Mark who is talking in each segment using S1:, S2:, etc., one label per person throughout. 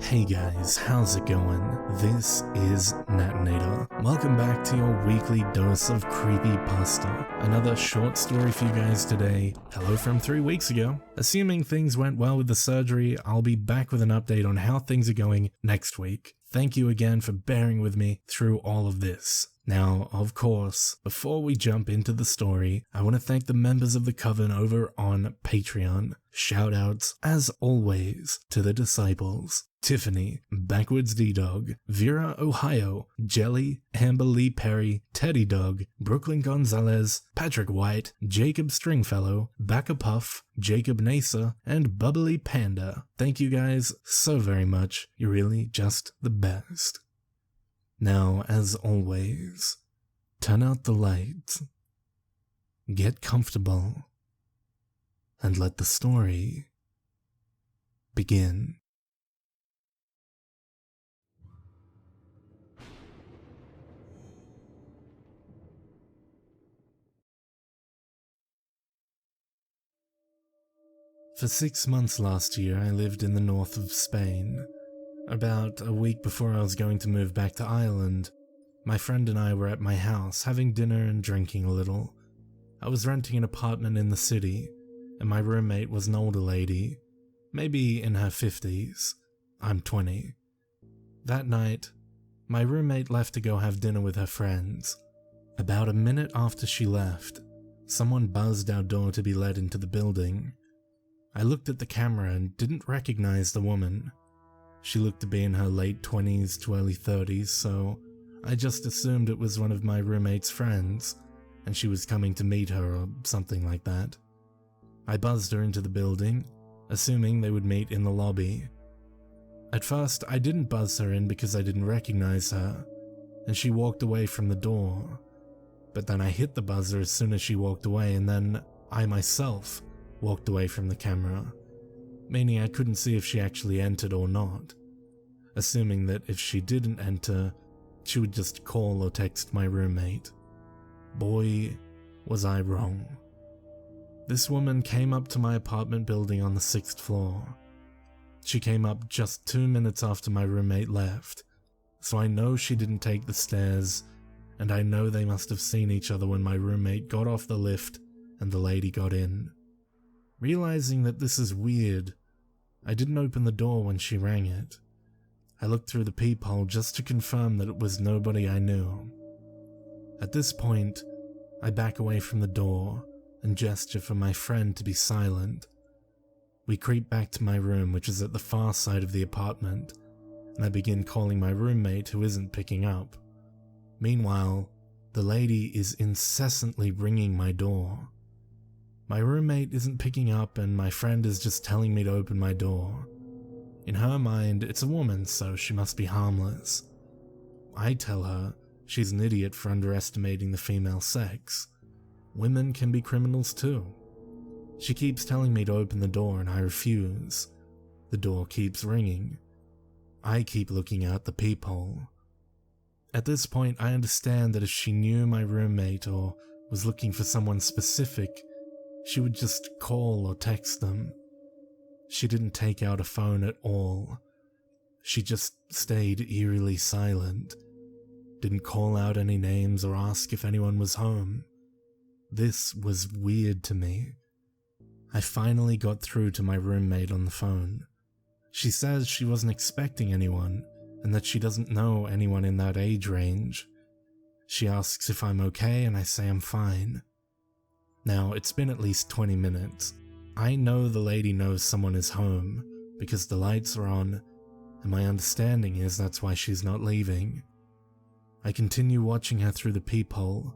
S1: Hey guys, how's it going? This is Natinator. Welcome back to your weekly dose of creepypasta. Another short story for you guys today. Hello from 3 weeks ago. Assuming things went well with the surgery, I'll be back with an update on how things are going next week. Thank you again for bearing with me through all of this. Now, of course, before we jump into the story, I want to thank the members of the Coven over on Patreon. Shoutouts, as always, to the Disciples: Tiffany, Backwards D-Dog, Vera Ohio, Jelly, Amber Lee Perry, Teddy Dog, Brooklyn Gonzalez, Patrick White, Jacob Stringfellow, Bacca Puff, Jacob Nasa, and Bubbly Panda. Thank you guys so very much. You're really just the best. Now, as always, turn out the lights, get comfortable, and let the story begin. For 6 months last year, I lived in the north of Spain. About a week before I was going to move back to Ireland, my friend and I were at my house having dinner and drinking a little. I was renting an apartment in the city, and my roommate was an older lady, maybe in her 50s. I'm 20. That night, my roommate left to go have dinner with her friends. About a minute after she left, someone buzzed our door to be let into the building. I looked at the camera and didn't recognize the woman. She looked to be in her late 20s to early 30s, so I just assumed it was one of my roommate's friends, and she was coming to meet her or something like that. I buzzed her into the building, assuming they would meet in the lobby. At first, I didn't buzz her in because I didn't recognize her, and she walked away from the door. But then I hit the buzzer as soon as she walked away, and then I myself walked away from the camera, meaning I couldn't see if she actually entered or not, assuming that if she didn't enter, she would just call or text my roommate. Boy, was I wrong. This woman came up to my apartment building on the 6th floor. She came up just 2 minutes after my roommate left, so I know she didn't take the stairs, and I know they must have seen each other when my roommate got off the lift and the lady got in. Realizing that this is weird, I didn't open the door when she rang it. I looked through the peephole just to confirm that it was nobody I knew. At this point, I back away from the door and gesture for my friend to be silent. We creep back to my room, which is at the far side of the apartment, and I begin calling my roommate, who isn't picking up. Meanwhile, the lady is incessantly ringing my door. My roommate isn't picking up, and my friend is just telling me to open my door. In her mind, it's a woman, so she must be harmless. I tell her she's an idiot for underestimating the female sex. Women can be criminals too. She keeps telling me to open the door, and I refuse. The door keeps ringing. I keep looking out the peephole. At this point, I understand that if she knew my roommate or was looking for someone specific, she would just call or text them. She didn't take out a phone at all. She just stayed eerily silent, didn't call out any names or ask if anyone was home. This was weird to me. I finally got through to my roommate on the phone. She says she wasn't expecting anyone and that she doesn't know anyone in that age range. She asks if I'm okay, and I say I'm fine. Now, it's been at least 20 minutes. I know the lady knows someone is home because the lights are on, and my understanding is that's why she's not leaving. I continue watching her through the peephole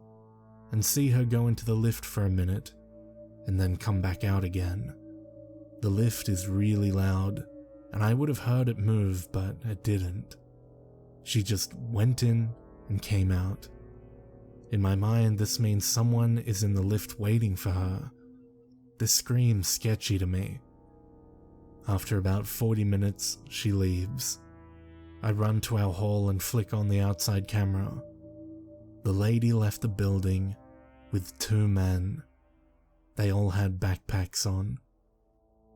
S1: and see her go into the lift for a minute and then come back out again. The lift is really loud, and I would have heard it move, but it didn't. She just went in and came out. In my mind, this means someone is in the lift waiting for her. This screams sketchy to me. After about 40 minutes, she leaves. I run to our hall and flick on the outside camera. The lady left the building with 2 men. They all had backpacks on.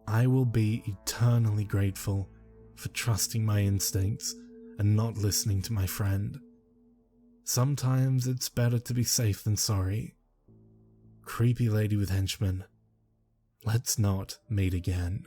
S1: I will be eternally grateful for trusting my instincts and not listening to my friend. Sometimes it's better to be safe than sorry. Creepy lady with henchmen, let's not meet again.